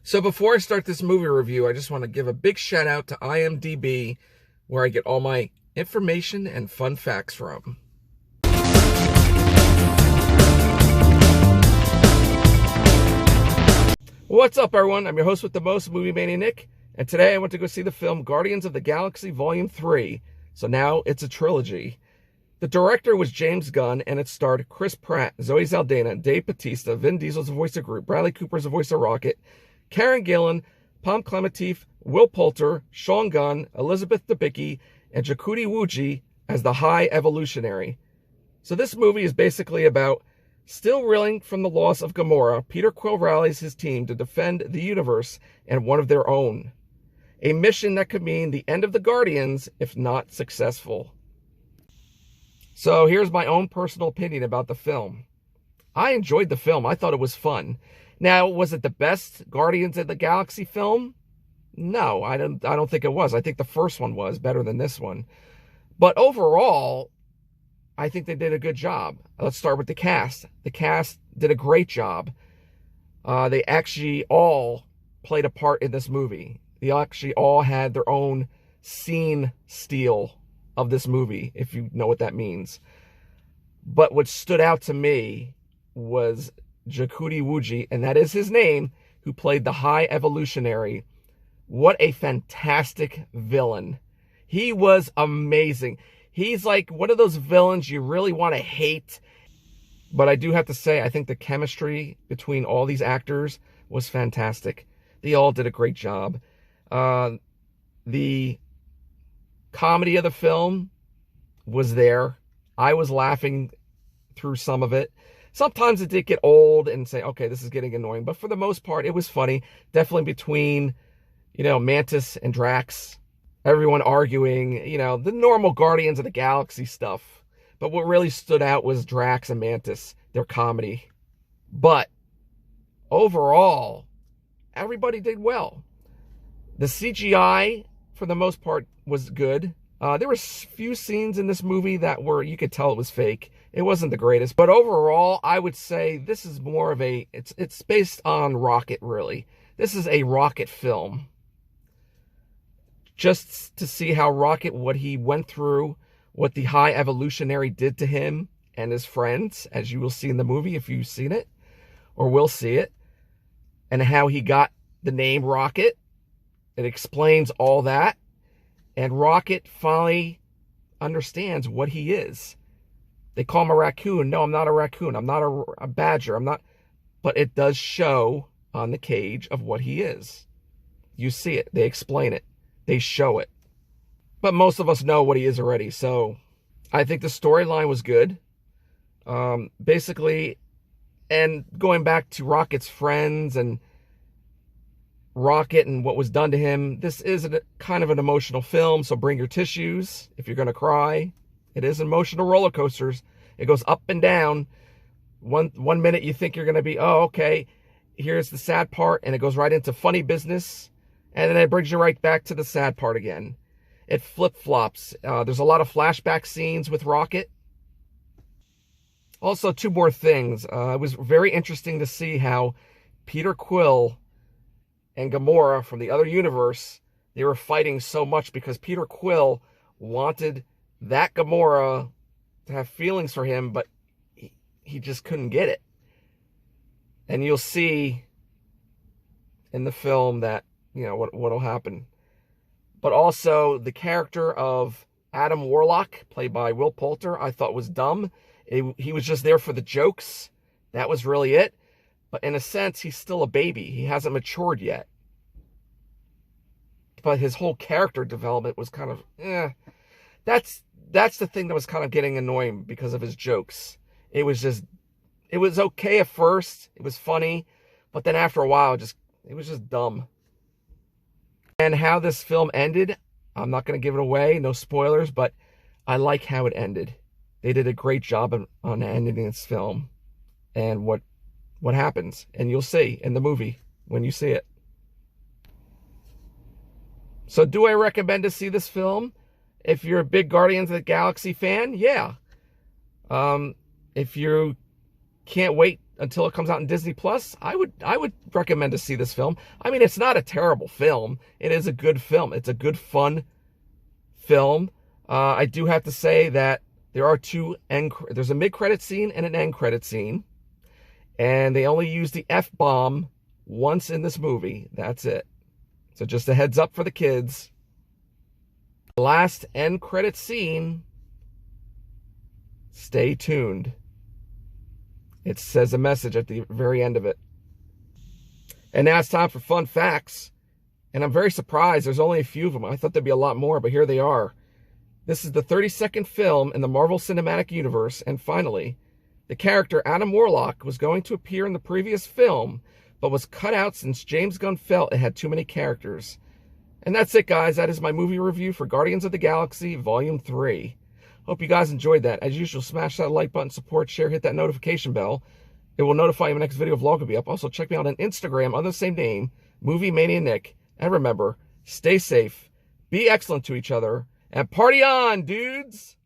So before I start this movie review, I just want to give a big shout out to IMDb, where I get all my information and fun facts from. What's up, everyone? I'm your host with the most, Movie Mania Nick, and today I went to go see the film Guardians of the Galaxy Volume 3, so now it's a trilogy. The director was James Gunn, and it starred Chris Pratt, Zoe Saldana, Dave Bautista, Vin Diesel's the voice of Groot, Bradley Cooper's the voice of Rocket, Karen Gillan, Klementieff, Will Poulter, Sean Gunn, Elizabeth Debicki, and Chukwudi as the High Evolutionary. So this movie is basically about still reeling from the loss of Gamora. Peter Quill rallies his team to defend the universe and one of their own. A mission that could mean the end of the Guardians if not successful. So here's my own personal opinion about the film. I enjoyed the film. I thought it was fun. Now, was it the best Guardians of the Galaxy film? No, I don't think it was. I think the first one was better than this one. But overall, I think they did a good job. Let's start with the cast. The cast did a great job. They actually all played a part in this movie. They actually all had their own scene steal of this movie, if you know what that means. But what stood out to me was Chukwudi, and that is his name, who played the High Evolutionary. What a fantastic villain. He was amazing. He's like one of those villains you really want to hate. But I do have to say, I think the chemistry between all these actors was fantastic. They all did a great job. The comedy of the film was there. I was laughing through some of it. Sometimes it did get old and say, okay, this is getting annoying. But for the most part, it was funny. Definitely between, Mantis and Drax. Everyone arguing, the normal Guardians of the Galaxy stuff. But what really stood out was Drax and Mantis, their comedy. But overall, everybody did well. The CGI, for the most part, was good. There were a few scenes in this movie that you could tell it was fake. It wasn't the greatest. But overall, I would say this is more of it's based on Rocket, really. This is a Rocket film. Just to see how Rocket, what he went through, what the High Evolutionary did to him and his friends, as you will see in the movie if you've seen it, or will see it, and how he got the name Rocket. It explains all that. And Rocket finally understands what he is. They call him a raccoon. No, I'm not a raccoon. I'm not a badger. I'm not. But it does show on the cage of what he is. You see it. They explain it. They show it. But most of us know what he is already. So I think the storyline was good. Basically, and going back to Rocket's friends and Rocket and what was done to him, this is kind of an emotional film, so bring your tissues if you're going to cry. It is emotional roller coasters. It goes up and down. One minute you think you're going to be, oh, okay, here's the sad part, and it goes right into funny business, and then it brings you right back to the sad part again. It flip-flops. There's a lot of flashback scenes with Rocket. Also, two more things. It was very interesting to see how Peter Quill and Gamora from the other universe, they were fighting so much because Peter Quill wanted that Gamora to have feelings for him, but he just couldn't get it. And you'll see in the film that, what'll happen. But also the character of Adam Warlock, played by Will Poulter, I thought was dumb. He was just there for the jokes. That was really it. But in a sense, he's still a baby. He hasn't matured yet. But his whole character development was kind of, That's the thing that was kind of getting annoying because of his jokes. It was okay at first. It was funny. But then after a while, it was just dumb. And how this film ended, I'm not going to give it away. No spoilers, but I like how it ended. They did a great job on ending this film. And what happens, and you'll see in the movie when you see it. So do I recommend to see this film? If you're a big Guardians of the Galaxy fan, yeah. If you can't wait until it comes out in Disney Plus, I would recommend to see this film. I mean, it's not a terrible film. It is a good film. It's a good, fun film. I do have to say that there are there's a mid-credit scene and an end-credit scene. And they only use the F-bomb once in this movie. That's it. So just a heads up for the kids. The last end credit scene, stay tuned. It says a message at the very end of it. And now it's time for fun facts. And I'm very surprised there's only a few of them. I thought there'd be a lot more, but here they are. This is the 32nd film in the Marvel Cinematic Universe. And finally, the character Adam Warlock was going to appear in the previous film, but was cut out since James Gunn felt it had too many characters. And that's it, guys. That is my movie review for Guardians of the Galaxy Volume 3. Hope you guys enjoyed that. As usual, smash that like button, support, share, hit that notification bell. It will notify you when the next video vlog will be up. Also, check me out on Instagram under the same name, Movie Mania Nick. And remember, stay safe, be excellent to each other, and party on, dudes!